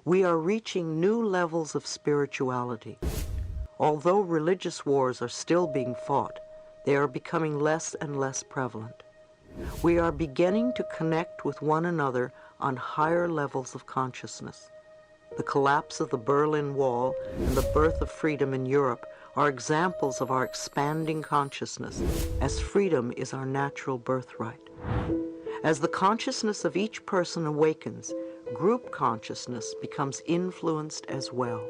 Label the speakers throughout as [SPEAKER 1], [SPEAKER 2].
[SPEAKER 1] We are reaching new levels of spirituality. Although religious wars are still being fought, they are becoming less and less prevalent. We are beginning to connect with one another on higher levels of consciousness. The collapse of the Berlin Wall and the birth of freedom in Europe are examples of our expanding consciousness, as freedom is our natural birthright. As the consciousness of each person awakens, group consciousness becomes influenced as well.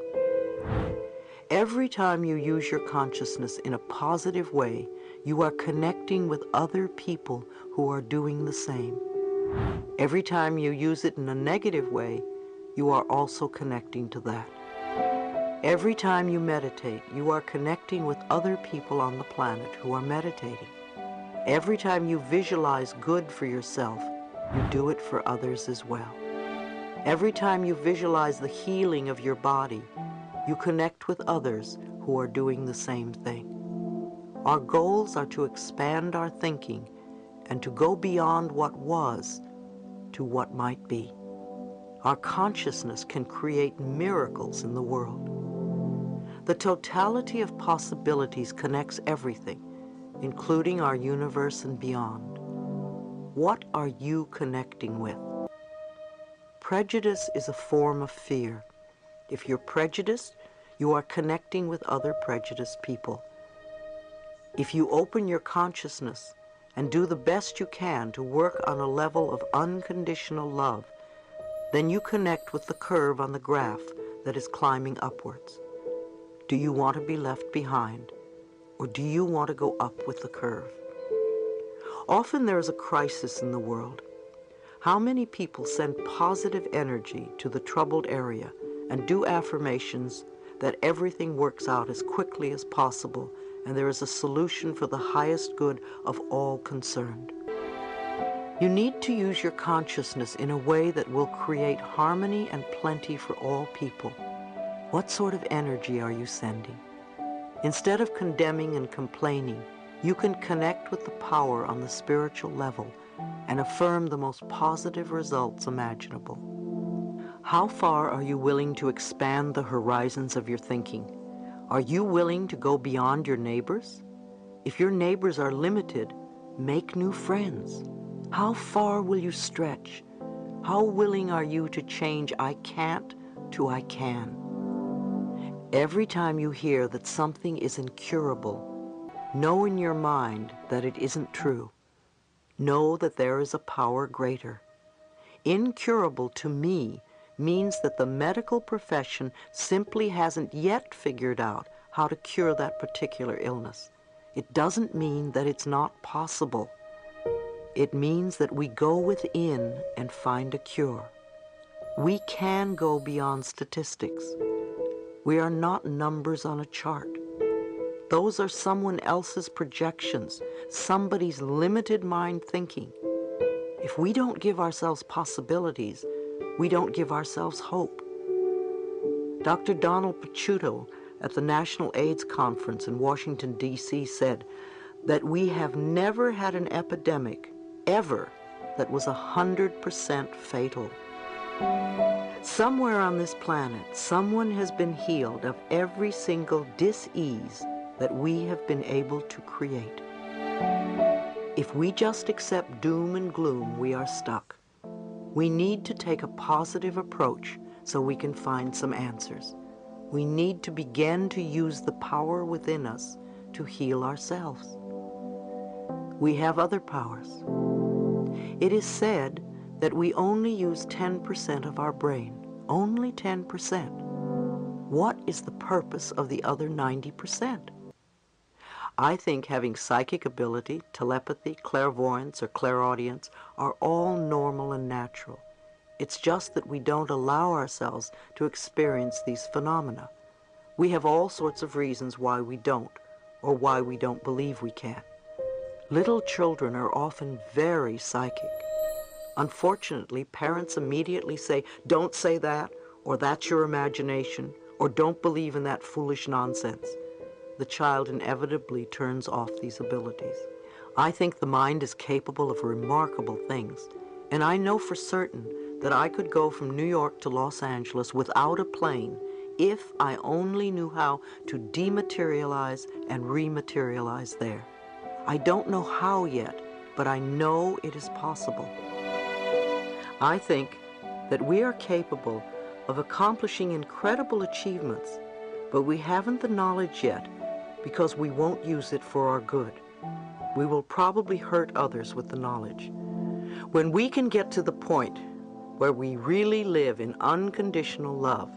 [SPEAKER 1] Every time you use your consciousness in a positive way, you are connecting with other people who are doing the same. Every time you use it in a negative way, you are also connecting to that. Every time you meditate, you are connecting with other people on the planet who are meditating. Every time you visualize good for yourself, you do it for others as well. Every time you visualize the healing of your body, you connect with others who are doing the same thing. Our goals are to expand our thinking and to go beyond what was to what might be. Our consciousness can create miracles in the world. The totality of possibilities connects everything, including our universe and beyond. What are you connecting with? Prejudice is a form of fear. If you're prejudiced, you are connecting with other prejudiced people. If you open your consciousness and do the best you can to work on a level of unconditional love, then you connect with the curve on the graph that is climbing upwards. Do you want to be left behind, or do you want to go up with the curve? Often there is a crisis in the world. How many people send positive energy to the troubled area and do affirmations that everything works out as quickly as possible and there is a solution for the highest good of all concerned? You need to use your consciousness in a way that will create harmony and plenty for all people. What sort of energy are you sending? Instead of condemning and complaining, you can connect with the power on the spiritual level and affirm the most positive results imaginable. How far are you willing to expand the horizons of your thinking? Are you willing to go beyond your neighbors? If your neighbors are limited, make new friends. How far will you stretch? How willing are you to change I can't to I can? Every time you hear that something is incurable, know in your mind that it isn't true. Know that there is a power greater. Incurable to me means that the medical profession simply hasn't yet figured out how to cure that particular illness. It doesn't mean that it's not possible. It means that we go within and find a cure. We can go beyond statistics. We are not numbers on a chart. Those are someone else's projections, somebody's limited mind thinking. If we don't give ourselves possibilities, we don't give ourselves hope. Dr. Donald Picciuto at the National AIDS Conference in Washington, D.C. said that we have never had an epidemic, ever, that was 100% fatal. Somewhere on this planet, someone has been healed of every single dis-ease that we have been able to create. If we just accept doom and gloom, we are stuck. We need to take a positive approach so we can find some answers. We need to begin to use the power within us to heal ourselves. We have other powers. It is said that we only use 10% of our brain, only 10%. What is the purpose of the other 90%? I think having psychic ability, telepathy, clairvoyance, or clairaudience are all normal and natural. It's just that we don't allow ourselves to experience these phenomena. We have all sorts of reasons why we don't, or why we don't believe we can. Little children are often very psychic. Unfortunately, parents immediately say, "Don't say that," or "That's your imagination," or "Don't believe in that foolish nonsense." The child inevitably turns off these abilities. I think the mind is capable of remarkable things, and I know for certain that I could go from New York to Los Angeles without a plane if I only knew how to dematerialize and rematerialize there. I don't know how yet, but I know it is possible. I think that we are capable of accomplishing incredible achievements, but we haven't the knowledge yet because we won't use it for our good. We will probably hurt others with the knowledge. When we can get to the point where we really live in unconditional love,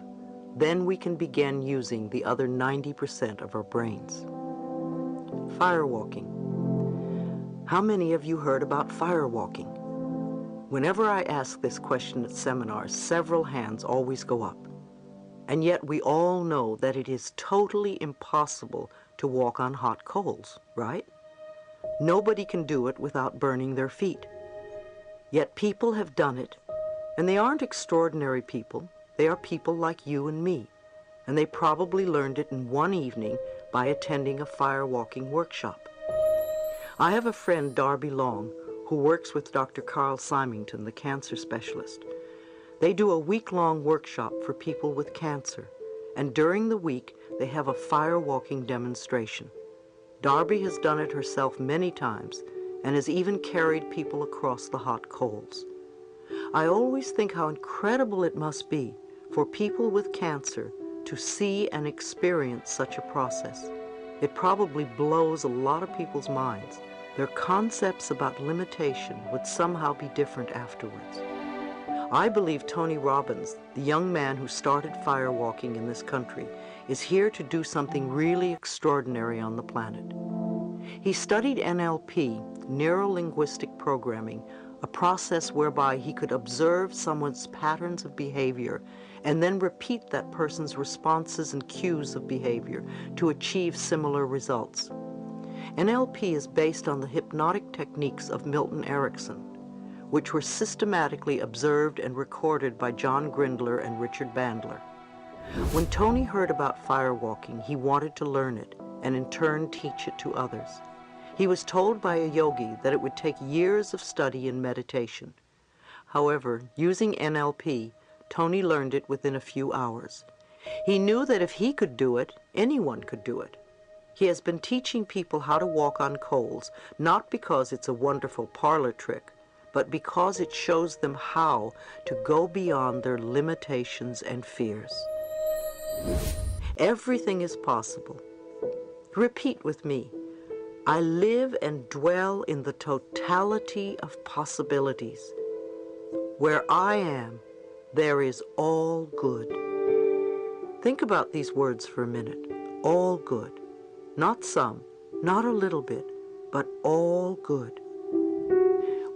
[SPEAKER 1] then we can begin using the other 90% of our brains. Firewalking. How many of you heard about firewalking? Whenever I ask this question at seminars, several hands always go up. And yet we all know that it is totally impossible to walk on hot coals, right? Nobody can do it without burning their feet. Yet people have done it, and they aren't extraordinary people. They are people like you and me, and they probably learned it in one evening by attending a firewalking workshop. I have a friend, Darby Long, who works with Dr. Carl Symington, the cancer specialist. They do a week-long workshop for people with cancer, and during the week they have a firewalking demonstration. Darby has done it herself many times and has even carried people across the hot coals. I always think how incredible it must be for people with cancer to see and experience such a process. It probably blows a lot of people's minds. Their concepts about limitation would somehow be different afterwards. I believe Tony Robbins, the young man who started firewalking in this country, is here to do something really extraordinary on the planet. He studied NLP, neuro-linguistic programming, a process whereby he could observe someone's patterns of behavior and then repeat that person's responses and cues of behavior to achieve similar results. NLP is based on the hypnotic techniques of Milton Erickson, which were systematically observed and recorded by John Grindler and Richard Bandler. When Tony heard about firewalking, he wanted to learn it and in turn teach it to others. He was told by a yogi that it would take years of study and meditation. However, using NLP, Tony learned it within a few hours. He knew that if he could do it, anyone could do it. He has been teaching people how to walk on coals, not because it's a wonderful parlor trick, but because it shows them how to go beyond their limitations and fears. Everything is possible. Repeat with me. I live and dwell in the totality of possibilities. Where I am, there is all good. Think about these words for a minute. All good. Not some, not a little bit, but all good.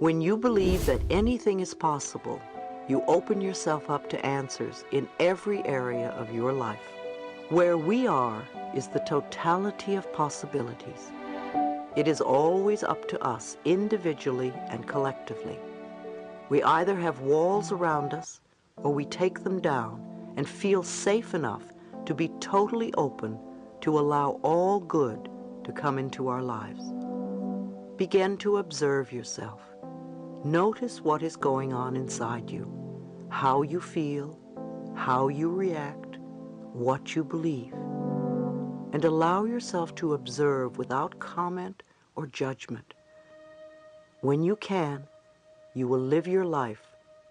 [SPEAKER 1] When you believe that anything is possible, you open yourself up to answers in every area of your life. Where we are is the totality of possibilities. It is always up to us, individually and collectively. We either have walls around us, or we take them down and feel safe enough to be totally open to allow all good to come into our lives. Begin to observe yourself. Notice what is going on inside you, how you feel, how you react, what you believe, and allow yourself to observe without comment or judgment. When you can, you will live your life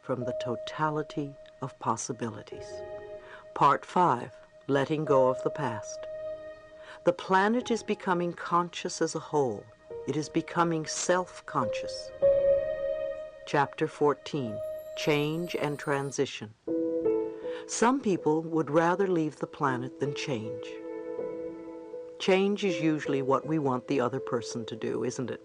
[SPEAKER 1] from the totality of possibilities. Part 5, Letting Go of the Past. The planet is becoming conscious as a whole. It is becoming self-conscious. Chapter 14, Change and Transition. Some people would rather leave the planet than change. Change is usually what we want the other person to do, isn't it?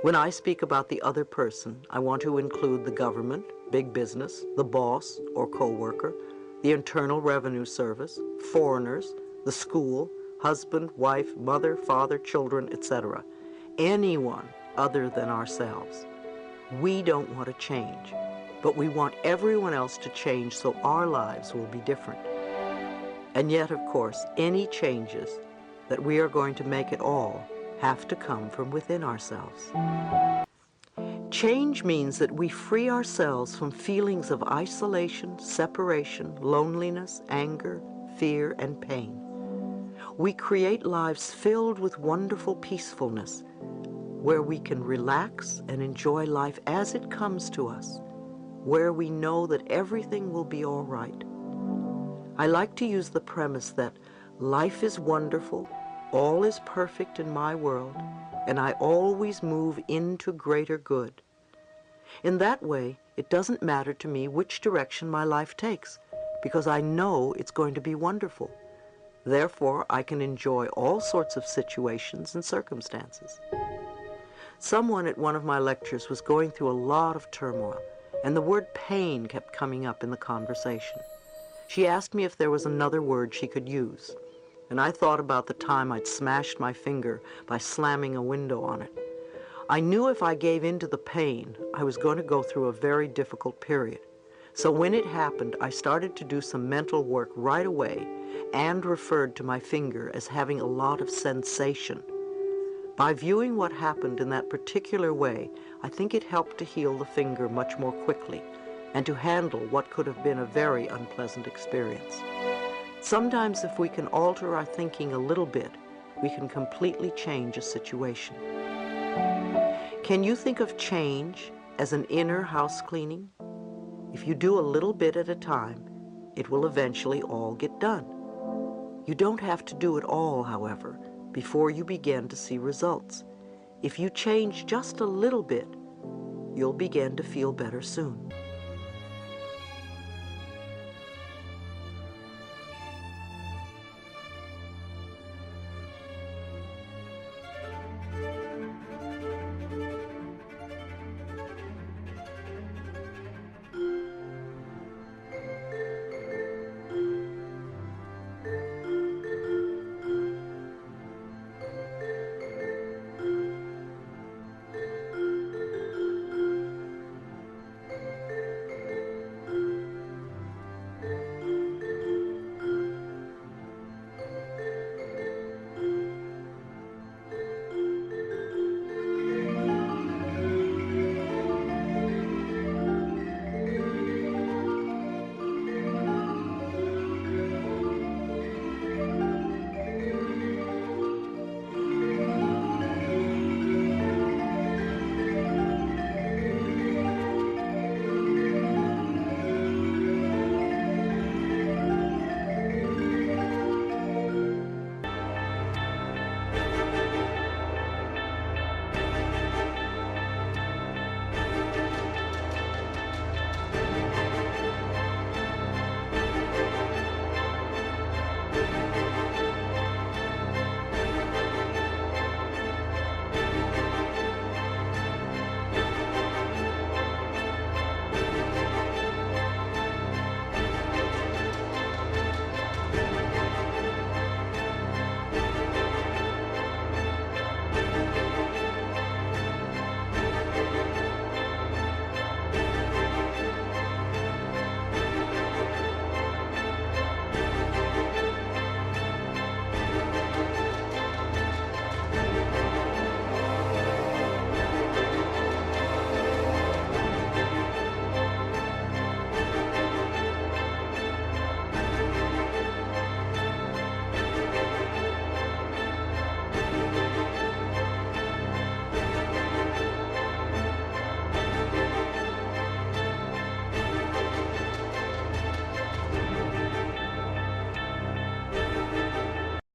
[SPEAKER 1] When I speak about the other person, I want to include the government, big business, the boss or co-worker, the Internal Revenue Service, foreigners, the school, husband, wife, mother, father, children, etc. Anyone other than ourselves. We don't want to change, but we want everyone else to change so our lives will be different. And yet, of course, any changes that we are going to make at all have to come from within ourselves. Change means that we free ourselves from feelings of isolation, separation, loneliness, anger, fear, and pain. We create lives filled with wonderful peacefulness, where we can relax and enjoy life as it comes to us, where we know that everything will be all right. I like to use the premise that life is wonderful, all is perfect in my world, and I always move into greater good. In that way, it doesn't matter to me which direction my life takes, because I know it's going to be wonderful. Therefore, I can enjoy all sorts of situations and circumstances. Someone at one of my lectures was going through a lot of turmoil, and the word pain kept coming up in the conversation. She asked me if there was another word she could use, and I thought about the time I'd smashed my finger by slamming a window on it. I knew if I gave in to the pain, I was going to go through a very difficult period. So when it happened, I started to do some mental work right away and referred to my finger as having a lot of sensation. By viewing what happened in that particular way, I think it helped to heal the finger much more quickly and to handle what could have been a very unpleasant experience. Sometimes if we can alter our thinking a little bit, we can completely change a situation. Can you think of change as an inner house cleaning? If you do a little bit at a time, it will eventually all get done. You don't have to do it all, however, before you begin to see results. If you change just a little bit, you'll begin to feel better soon.